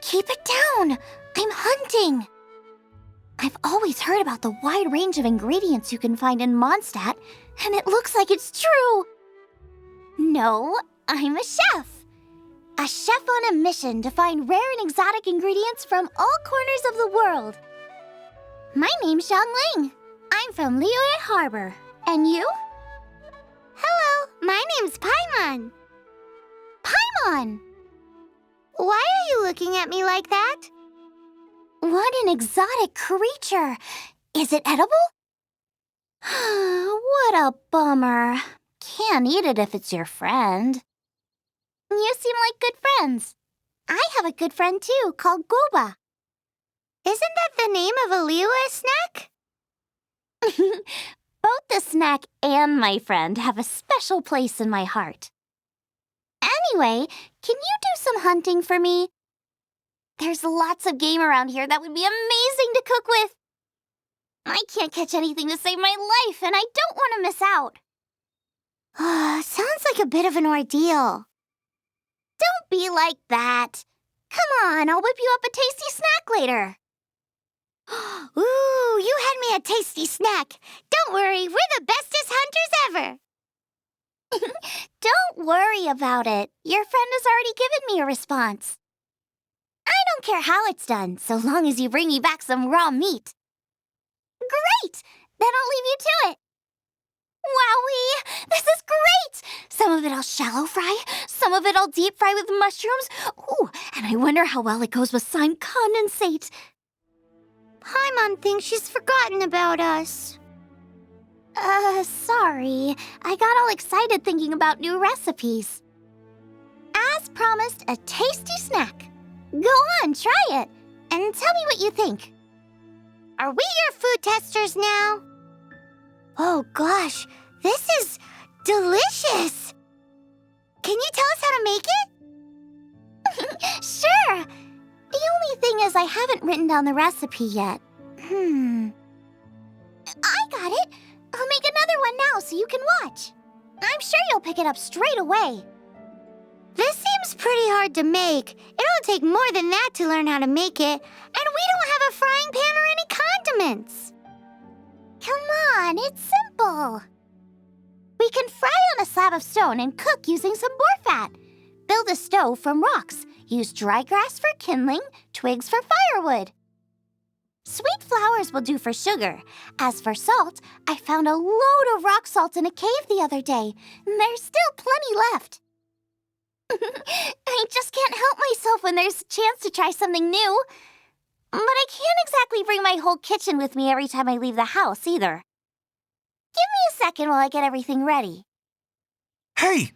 Keep it down! I'm hunting! I've always heard about the wide range of ingredients you can find in Mondstadt, and it looks like it's true! No, I'm a chef! A chef on a mission to find rare and exotic ingredients from all corners of the world. My name's Xiangling. I'm from Liyue Harbor. And you? Hello, my name's Paimon. Paimon! Why are you looking at me like that? What an exotic creature! Is it edible? What a bummer. Can't eat it if it's your friend. You seem like good friends. I have a good friend too, called Goba. Isn't that the name of a Liyue snack? Both the snack and my friend have a special place in my heart. Anyway, can you do some hunting for me? There's lots of game around here that would be amazing to cook with. I can't catch anything to save my life, and I don't want to miss out. Sounds like a bit of an ordeal. Don't be like that. Come on, I'll whip you up a tasty snack later. Ooh, you had me a tasty snack. Don't worry, we're the bestest hunters ever. Don't worry about it. Your friend has already given me a response. I don't care how it's done, so long as you bring me back some raw meat. Great! Then I'll leave you to it. Wowee! This is great! Some of it I'll shallow fry, some of it I'll deep fry with mushrooms. Ooh, and I wonder how well it goes with slime condensate. Paimon thinks she's forgotten about us. Sorry. I got all excited thinking about new recipes. As promised, a tasty snack. Go on, try it, and tell me what you think. Are we your food testers now? Oh gosh, this is delicious! Can you tell us how to make it? Sure! The only thing is I haven't written down the recipe yet. I got it! I'll make another one now so you can watch. I'm sure you'll pick it up straight away. This seems pretty hard to make. It'll take more than that to learn how to make it. And we don't have a frying pan or any condiments. Come on, it's simple. We can fry on a slab of stone and cook using some boar fat. Build a stove from rocks. Use dry grass for kindling, twigs for firewood. Sweet flowers will do for sugar. As for salt, I found a load of rock salt in a cave the other day. There's still plenty left. I just can't help myself when there's a chance to try something new. But I can't exactly bring my whole kitchen with me every time I leave the house, either. Give me a second while I get everything ready. Hey!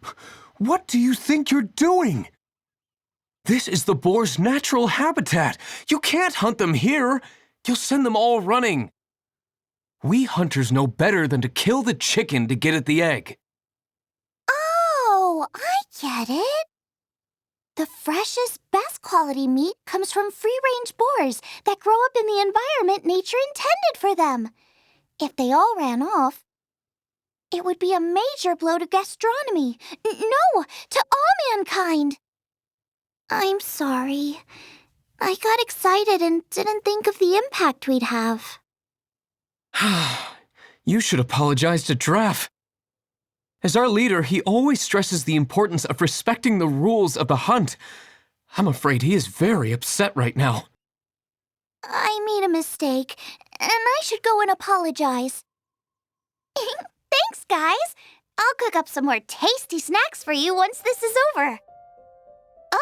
What do you think you're doing? This is the boar's natural habitat. You can't hunt them here. You'll send them all running. We hunters know better than to kill the chicken to get at the egg. Oh, I get it. The freshest, best quality meat comes from free-range boars that grow up in the environment nature intended for them. If they all ran off, it would be a major blow to gastronomy. No, to all mankind. I'm sorry. I got excited and didn't think of the impact we'd have. You should apologize to Draff. As our leader, he always stresses the importance of respecting the rules of the hunt. I'm afraid he is very upset right now. I made a mistake, and I should go and apologize. Thanks, guys. I'll cook up some more tasty snacks for you once this is over.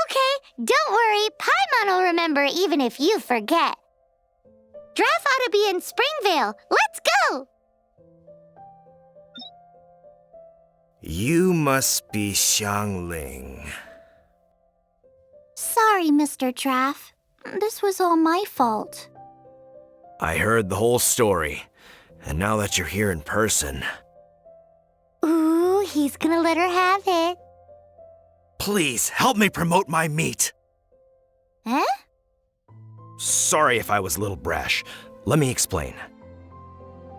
Okay, don't worry. Paimon will remember even if you forget. Draff ought to be in Springvale. Let's go! You must be Xiangling. Sorry, Mr. Draff. This was all my fault. I heard the whole story, and now that you're here in person... Ooh, he's gonna let her have it. Please, help me promote my meat. Eh? Sorry if I was a little brash. Let me explain.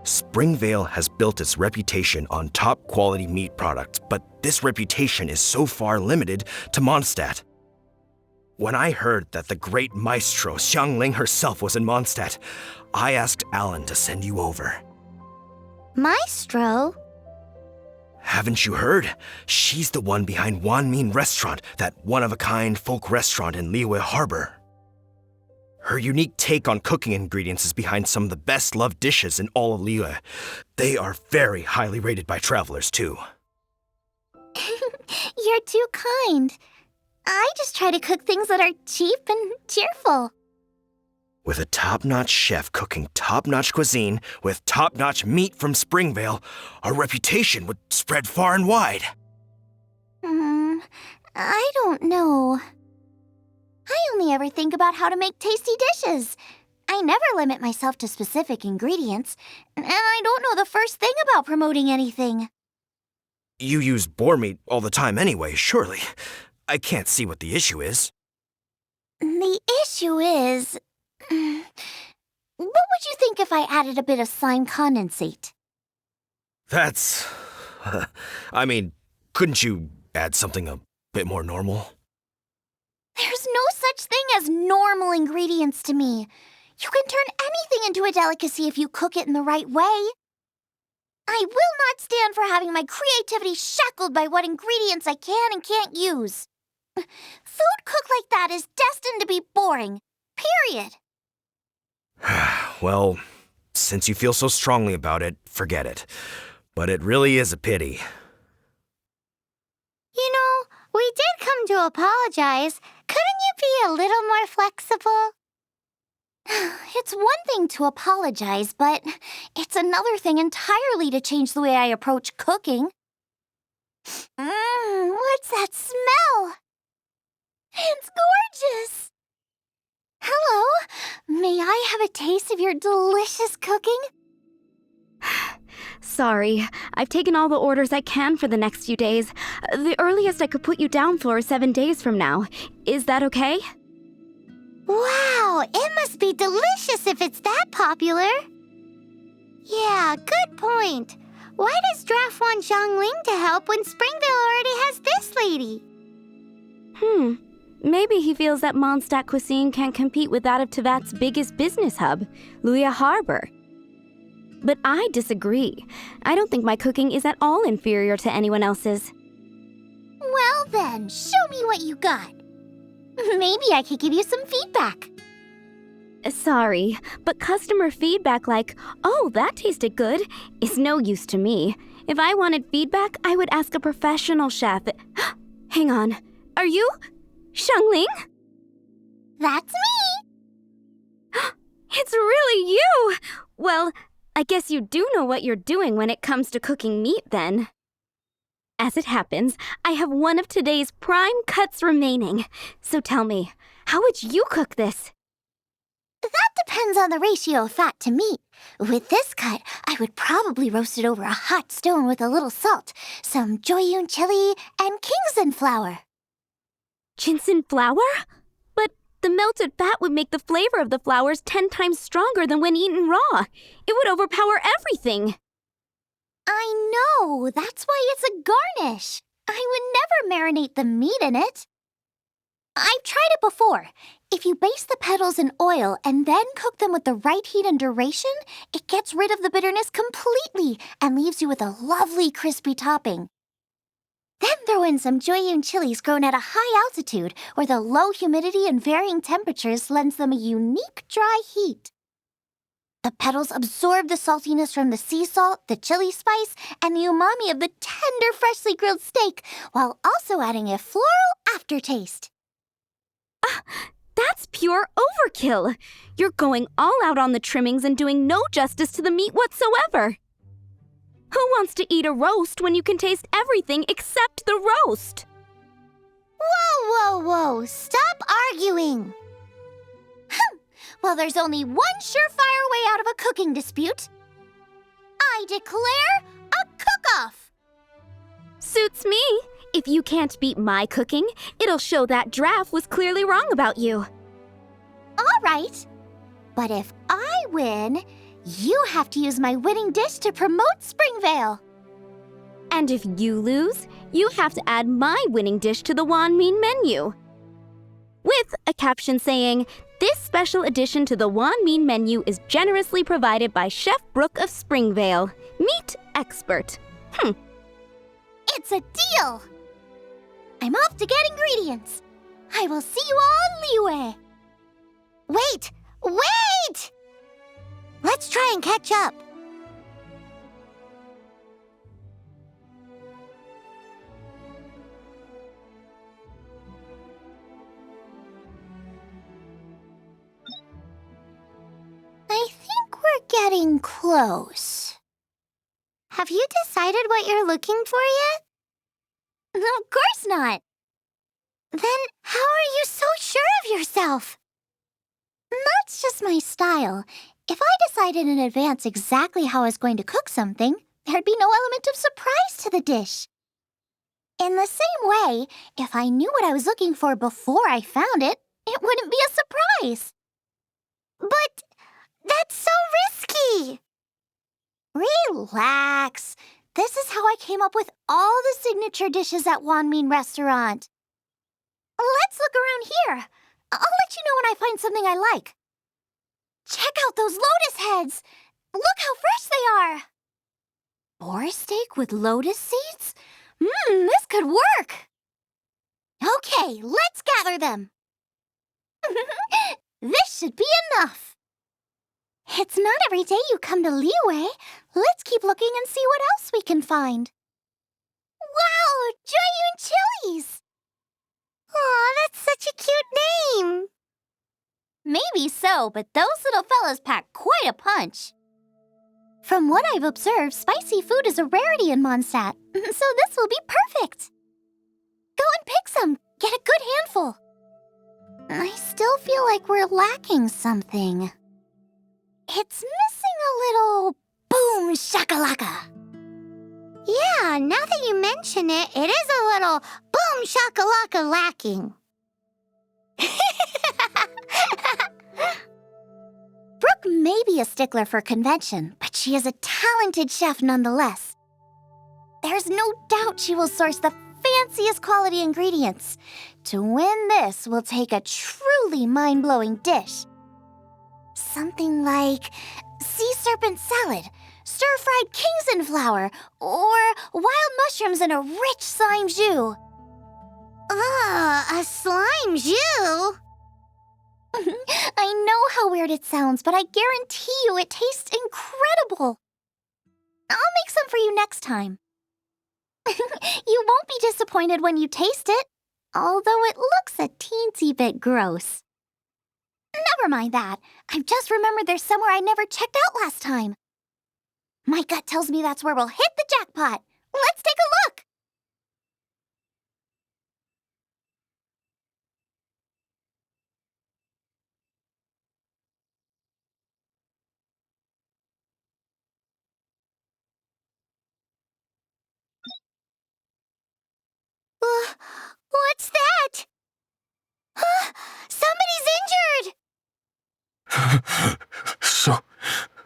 Springvale has built its reputation on top-quality meat products, but this reputation is so far limited to Mondstadt. when I heard that the great maestro Xiangling herself was in Mondstadt, I asked Alan to send you over. Maestro? Haven't you heard? She's the one behind Wanmin Restaurant, that one-of-a-kind folk restaurant in Liyue Harbor. Her unique take on cooking ingredients is behind some of the best-loved dishes in all of Liyue. They are very highly rated by travelers, too. You're too kind. I just try to cook things that are cheap and cheerful. With a top-notch chef cooking top-notch cuisine with top-notch meat from Springvale, our reputation would spread far and wide. I don't know. I only ever think about how to make tasty dishes. I never limit myself to specific ingredients, and I don't know the first thing about promoting anything. You use boar meat all the time anyway, surely. I can't see what the issue is. The issue is... What would you think if I added a bit of slime condensate? That's... I mean, couldn't you add something a bit more normal? There's no such thing as normal ingredients to me. You can turn anything into a delicacy if you cook it in the right way. I will not stand for having my creativity shackled by what ingredients I can and can't use. Food cooked like that is destined to be boring. Period. Well, since you feel so strongly about it, forget it. But it really is a pity. You know, we did come to apologize. Couldn't you be a little more flexible? It's one thing to apologize, but it's another thing entirely to change the way I approach cooking. What's that smell? It's gorgeous! Hello, may I have a taste of your delicious cooking? Sorry, I've taken all the orders I can for the next few days. The earliest I could put you down for is 7 days from now. Is that okay? Wow, it must be delicious if it's that popular. Yeah, good point. Why does Draft want Xiangling to help when Springvale already has this lady? Maybe he feels that Mondstadt cuisine can't compete with that of Tevat's biggest business hub, Liyue Harbor. But I disagree. I don't think my cooking is at all inferior to anyone else's. Well then, show me what you got. Maybe I could give you some feedback. Sorry, but customer feedback like, "Oh, that tasted good," is no use to me. If I wanted feedback, I would ask a professional chef. Hang on, are you Xiangling? That's me! It's really you! Well, I guess you do know what you're doing when it comes to cooking meat, then. As it happens, I have one of today's prime cuts remaining. So tell me, how would you cook this? That depends on the ratio of fat to meat. With this cut, I would probably roast it over a hot stone with a little salt, some Joyun chili, and Kingston flour. Ginseng flour? But the melted fat would make the flavor of the flowers 10 times stronger than when eaten raw. It would overpower everything. I know, that's why it's a garnish. I would never marinate the meat in it. I've tried it before. If you baste the petals in oil and then cook them with the right heat and duration, it gets rid of the bitterness completely and leaves you with a lovely crispy topping. Then throw in some Joyun chilies grown at a high altitude where the low humidity and varying temperatures lends them a unique dry heat. The petals absorb the saltiness from the sea salt, the chili spice, and the umami of the tender, freshly grilled steak, while also adding a floral aftertaste. That's pure overkill. You're going all out on the trimmings and doing no justice to the meat whatsoever. Who wants to eat a roast when you can taste everything except the roast? Whoa, whoa, whoa! Stop arguing! Well, there's only one surefire way out of a cooking dispute. I declare a cook-off! Suits me. If you can't beat my cooking, it'll show that Draft was clearly wrong about you. All right. But if I win, you have to use my winning dish to promote Springvale. And if you lose, you have to add my winning dish to the Wanmin menu. With with a caption saying, "This special addition to the Wan Min menu is generously provided by Chef Brooke of Springvale, meat expert." It's a deal! I'm off to get ingredients. I will see you all in Liyue. Wait! Wait! Let's try and catch up. I think we're getting close. Have you decided what you're looking for yet? Of course not. Then how are you so sure of yourself? That's just my style. If I decided in advance exactly how I was going to cook something, there'd be no element of surprise to the dish. In the same way, if I knew what I was looking for before I found it, it wouldn't be a surprise. But that's so risky! Relax. This is how I came up with all the signature dishes at Wan Min Restaurant. Let's look around here. I'll let you know when I find something I like. Check out those lotus heads. Look how fresh they are. Boar steak with lotus seeds? This could work. Okay, let's gather them. This should be enough. It's not every day you come to Liyue. Let's keep looking and see what else we can find. Wow, Joyun chilies! Aw, that's such a cute name. Maybe so, but those little fellas pack quite a punch. From what I've observed, spicy food is a rarity in Mondstadt, so this will be perfect. Go and pick some. Get a good handful. I still feel like we're lacking something. It's missing a little boom shakalaka. Yeah, now that you mention it, it is a little boom shakalaka lacking. Brooke may be a stickler for convention, but she is a talented chef nonetheless. There's no doubt she will source the fanciest quality ingredients. To win this will take a truly mind-blowing dish. Something like sea serpent salad, stir-fried kingston flour, or wild mushrooms in a rich slime jus. A slime jus? I know how weird it sounds, but I guarantee you it tastes incredible. I'll make some for you next time. You won't be disappointed when you taste it, although it looks a teensy bit gross. Never mind that. I've just remembered there's somewhere I never checked out last time. My gut tells me that's where we'll hit the jackpot. Let's take a look. What's that? Somebody's injured!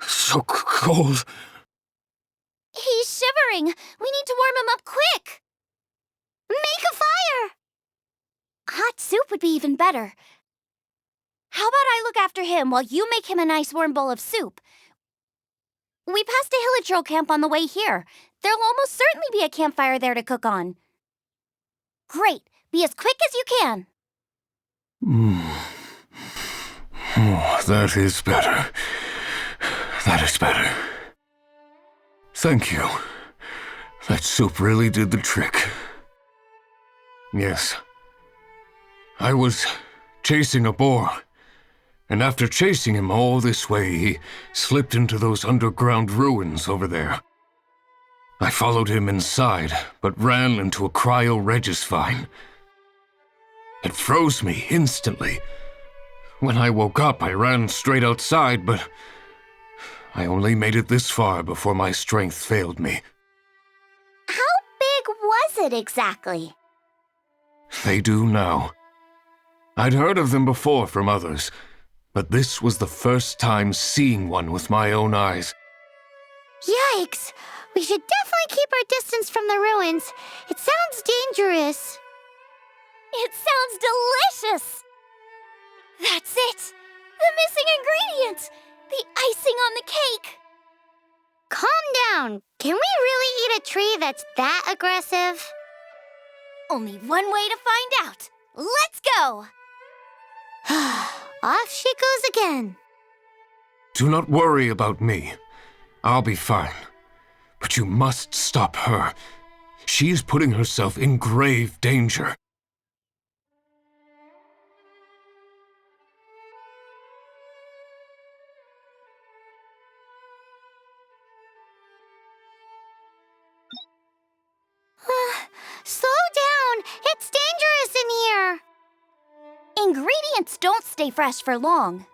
So cold. He's shivering. We need to warm him up quick. Make a fire! Hot soup would be even better. How about I look after him while you make him a nice warm bowl of soup? We passed a Hilichurl camp on the way here. There'll almost certainly be a campfire there to cook on. Great. Be as quick as you can. Oh, that is better. That is better. Thank you. That soup really did the trick. Yes. I was chasing a boar, and after chasing him all this way, he slipped into those underground ruins over there. I followed him inside, but ran into a cryo-regis vine. It froze me instantly. When I woke up, I ran straight outside, but I only made it this far before my strength failed me. How big was it exactly? They do now. I'd heard of them before from others, but this was the first time seeing one with my own eyes. Yikes! We should definitely keep our distance from the ruins. It sounds dangerous. It sounds delicious! down. Can we really eat a tree that's that aggressive? Only one way to find out. Let's go! Off she goes again. Do not worry about me. I'll be fine. But you must stop her. She is putting herself in grave danger. Slow down. It's dangerous in here. Ingredients don't stay fresh for long.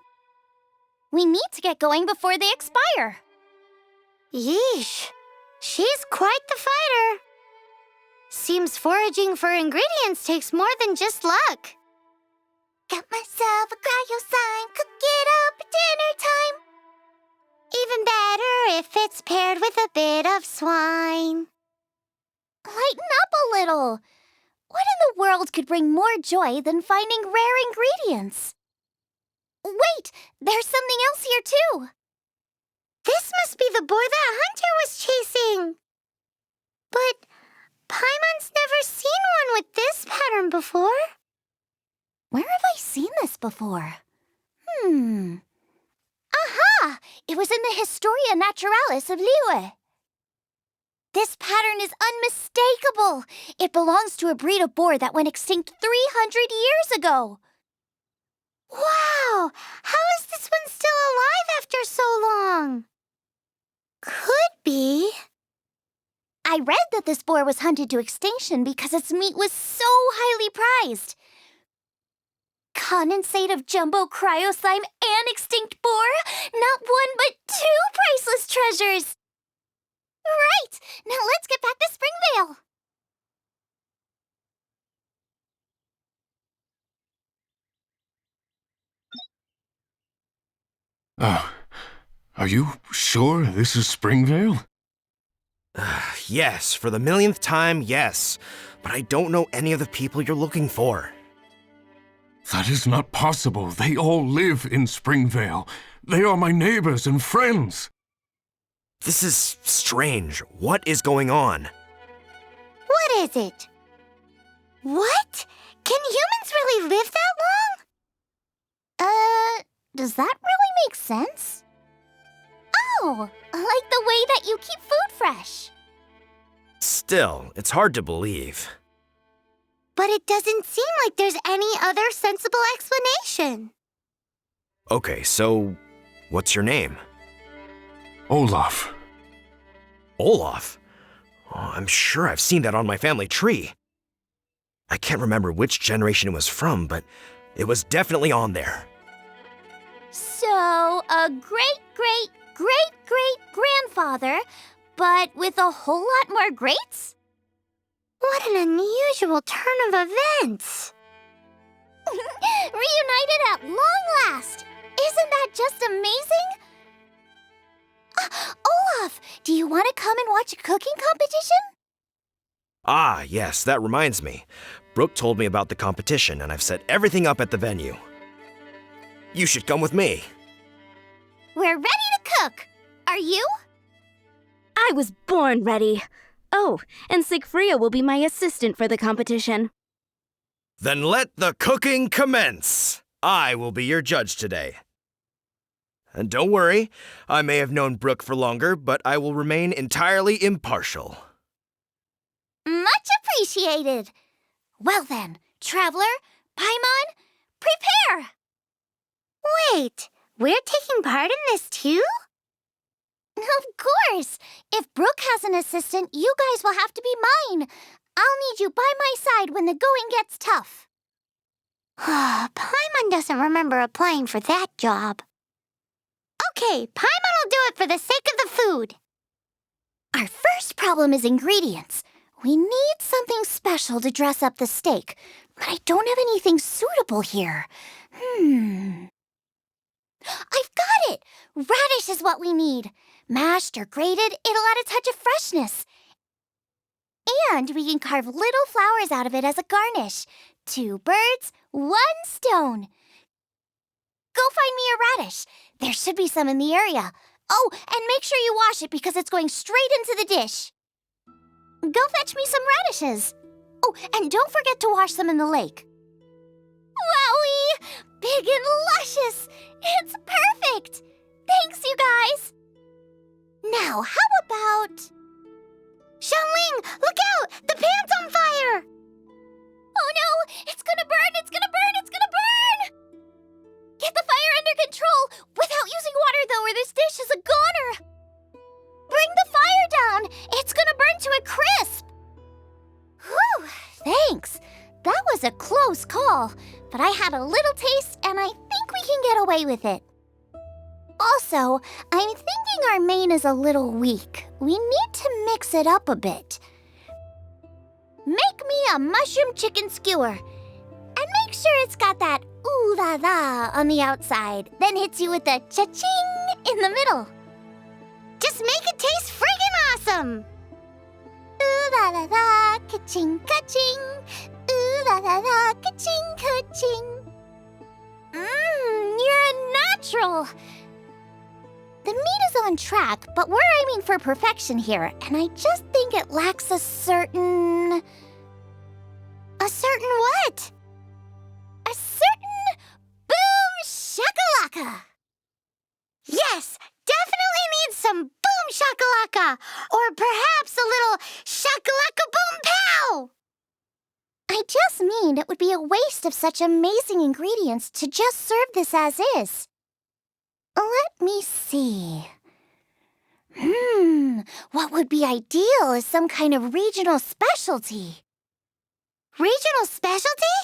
We need to get going before they expire. Yeesh. She's quite the fighter. Seems foraging for ingredients takes more than just luck. Got myself a cryo sign, cook it up at dinner time. Even better if it's paired with a bit of swine. Lighten up a little. What in the world could bring more joy than finding rare ingredients? Wait, there's something else here too. This must be the boar that Hunter was chasing. But Paimon's never seen one with this pattern before. Where have I seen this before? Aha! It was in the Historia Naturalis of Liyue. This pattern is unmistakable. It belongs to a breed of boar that went extinct 300 years ago. Wow! How is this one still alive after so long? Could be. I read that this boar was hunted to extinction because its meat was so highly prized. Condensate of jumbo cryo slime and extinct boar? Not one but two priceless treasures! Right! Now let's get back to Springvale! Are you sure this is Springvale? Yes, for the millionth time, yes. But I don't know any of the people you're looking for. That is not possible. They all live in Springvale. They are my neighbors and friends. This is strange. What is going on? What is it? What? Can humans really live that long? Does that really make sense? Oh, like the way that you keep food fresh. Still, it's hard to believe. But it doesn't seem like there's any other sensible explanation. Okay, so what's your name? Olaf. Olaf? Oh, I'm sure I've seen that on my family tree. I can't remember which generation it was from, but it was definitely on there. So, a great-great-great-great-grandfather, but with a whole lot more greats? What an unusual turn of events. Reunited at long last! Isn't that just amazing? Olaf, do you want to come and watch a cooking competition? Ah, yes, that reminds me. Brooke told me about the competition, and I've set everything up at the venue. You should come with me. We're ready to cook. Are you? I was born ready. Oh, and Sigfria will be my assistant for the competition. Then let the cooking commence. I will be your judge today. And don't worry, I may have known Brooke for longer, but I will remain entirely impartial. Much appreciated. Well then, Traveler, Paimon, prepare! Wait, we're taking part in this too? Of course! If Brooke has an assistant, you guys will have to be mine. I'll need you by my side when the going gets tough. Paimon doesn't remember applying for that job. Okay, Paimon will do it for the sake of the food. Our first problem is ingredients. We need something special to dress up the steak, but I don't have anything suitable here. I've got it! Radish is what we need. Mashed or grated, it'll add a touch of freshness. And we can carve little flowers out of it as a garnish. 2 birds, 1 stone. Go find me a radish. There should be some in the area. Oh, and make sure you wash it because it's going straight into the dish. Go fetch me some radishes. Oh, and don't forget to wash them in the lake. Wowie! Big and luscious! It's perfect! Thanks, you guys! Now, how about... Xiangling, look out! The pan's on fire! Oh no! It's gonna burn! It's gonna burn! It's gonna burn! Get the fire under control! Without using water, though, or this dish is a goner! Bring the fire down! It's gonna burn to a crisp! Whew! Thanks! That was a close call, but I had a little taste and I think we can get away with it. Also, I'm thinking our main is a little weak. We need to mix it up a bit. Make me a mushroom chicken skewer. And make sure it's got that ooh la la on the outside, then hits you with the cha-ching in the middle. Just make it taste friggin' awesome! Ooh la la la, ka-ching, ka-ching. Ooh la la la, ka-ching, ka-ching. You're a natural. The meat is on track, but we're aiming for perfection here, and I just think it lacks a certain... A certain what? A certain boom shakalaka! Yes, definitely needs some boom shakalaka! Or perhaps a little shakalaka boom pow! I just mean it would be a waste of such amazing ingredients to just serve this as is. Let me see. What would be ideal is some kind of regional specialty. Regional specialty?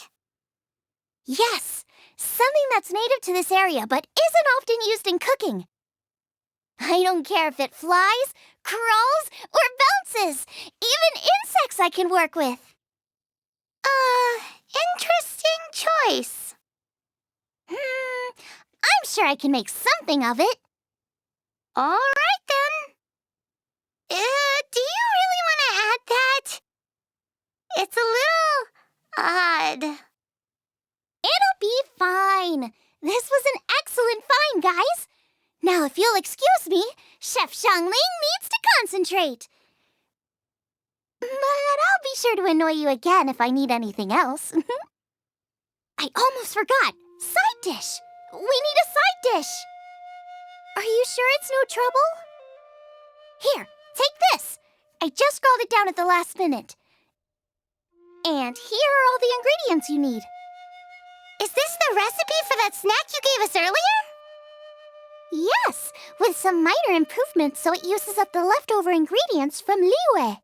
Yes, something that's native to this area but isn't often used in cooking. I don't care if it flies, crawls, or bounces. Even insects I can work with. Interesting choice. I'm sure I can make something of it. All right, then. Do you really want to add that? It's a little odd. It'll be fine. This was an excellent find, guys. Now, if you'll excuse me, Chef Xiangling needs to concentrate. But I'll be sure to annoy you again if I need anything else. I almost forgot. Side dish. We need a side dish. Are you sure it's no trouble? Here, take this. I just scrawled it down at the last minute. And here are all the ingredients you need. Is this the recipe for that snack you gave us earlier? Yes, with some minor improvements so it uses up the leftover ingredients from Liyue.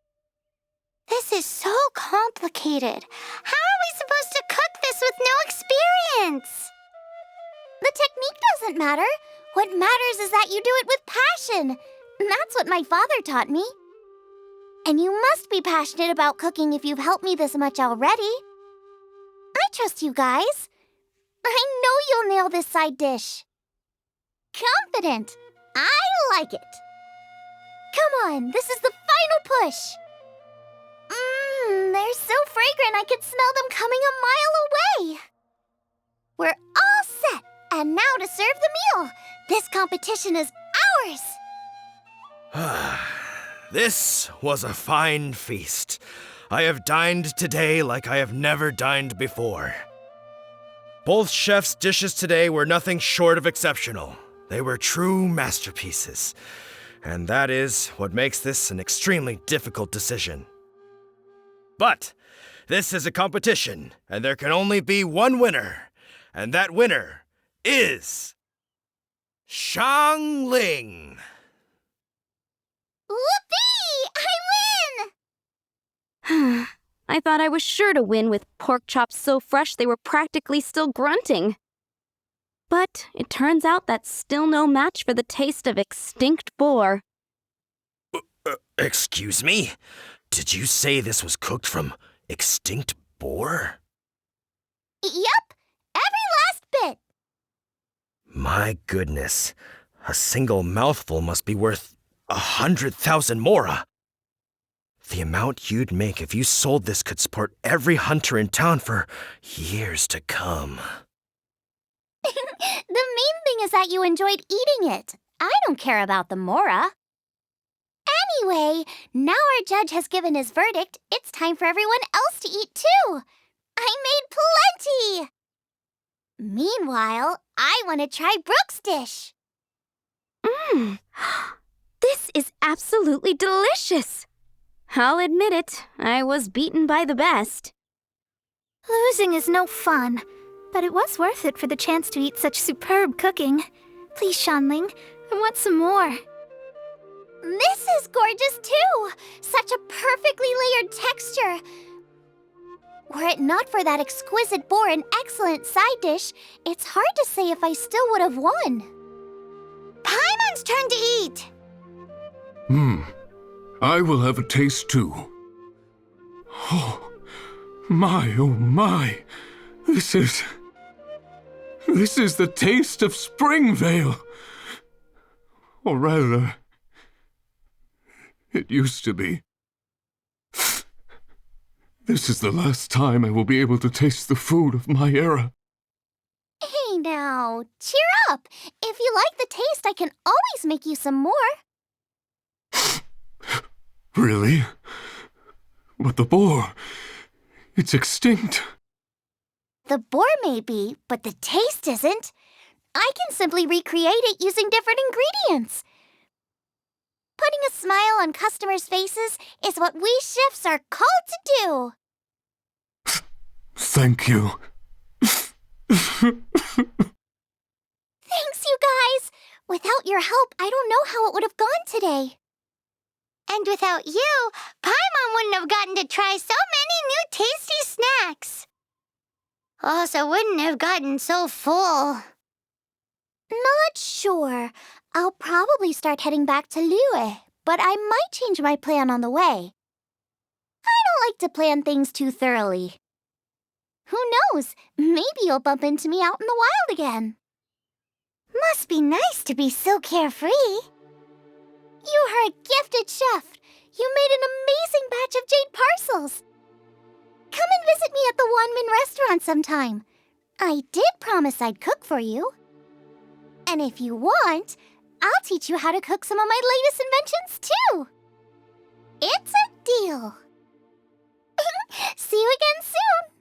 This is so complicated. How are we supposed to cook this with no experience? The technique doesn't matter. What matters is that you do it with passion. That's what my father taught me. And you must be passionate about cooking if you've helped me this much already. I trust you guys. I know you'll nail this side dish. Confident. I like it. Come on, this is the final push. They're so fragrant I could smell them coming a mile away. We're all set, and now to serve the meal. This competition is ours. This was a fine feast. I have dined today like I have never dined before. Both chefs' dishes today were nothing short of exceptional. They were true masterpieces. And that is what makes this an extremely difficult decision. But this is a competition, and there can only be one winner. And that winner is... Xiangling! Whoopee! I win! I thought I was sure to win with pork chops so fresh they were practically still grunting. But it turns out that's still no match for the taste of extinct boar. Excuse me? Did you say this was cooked from extinct boar? Yep, every last bit. My goodness. A single mouthful must be worth 100,000 mora. The amount you'd make if you sold this could support every hunter in town for years to come. The main thing is that you enjoyed eating it. I don't care about the Mora. Anyway, now our judge has given his verdict. It's time for everyone else to eat too. I made plenty! Meanwhile, I want to try Brooke's dish. Mmm. This is absolutely delicious. I'll admit it, I was beaten by the best. Losing is no fun, but it was worth it for the chance to eat such superb cooking. Please, Xiangling, I want some more. This is gorgeous too! Such a perfectly layered texture. Were it not for that exquisite boar and excellent side dish, it's hard to say if I still would have won. Paimon's turn to eat! I will have a taste too. Oh my. This is the taste of Springvale. Or rather, it used to be. This is the last time I will be able to taste the food of my era. Hey now, cheer up! If you like the taste, I can always make you some more. Really? But the boar, it's extinct. The boar may be, but the taste isn't. I can simply recreate it using different ingredients. Putting a smile on customers' faces is what we chefs are called to do. Thank you. Thanks, you guys. Without your help, I don't know how it would have gone today. And without you, Paimon wouldn't have gotten to try so many new tasty snacks. Also wouldn't have gotten so full. Not sure. I'll probably start heading back to Liyue, but I might change my plan on the way. I don't like to plan things too thoroughly. Who knows? Maybe you'll bump into me out in the wild again. Must be nice to be so carefree. You are a gifted chef. You made an amazing batch of jade parcels. Come and visit me at the Wanmin restaurant sometime. I did promise I'd cook for you. And if you want, I'll teach you how to cook some of my latest inventions too. It's a deal. See you again soon.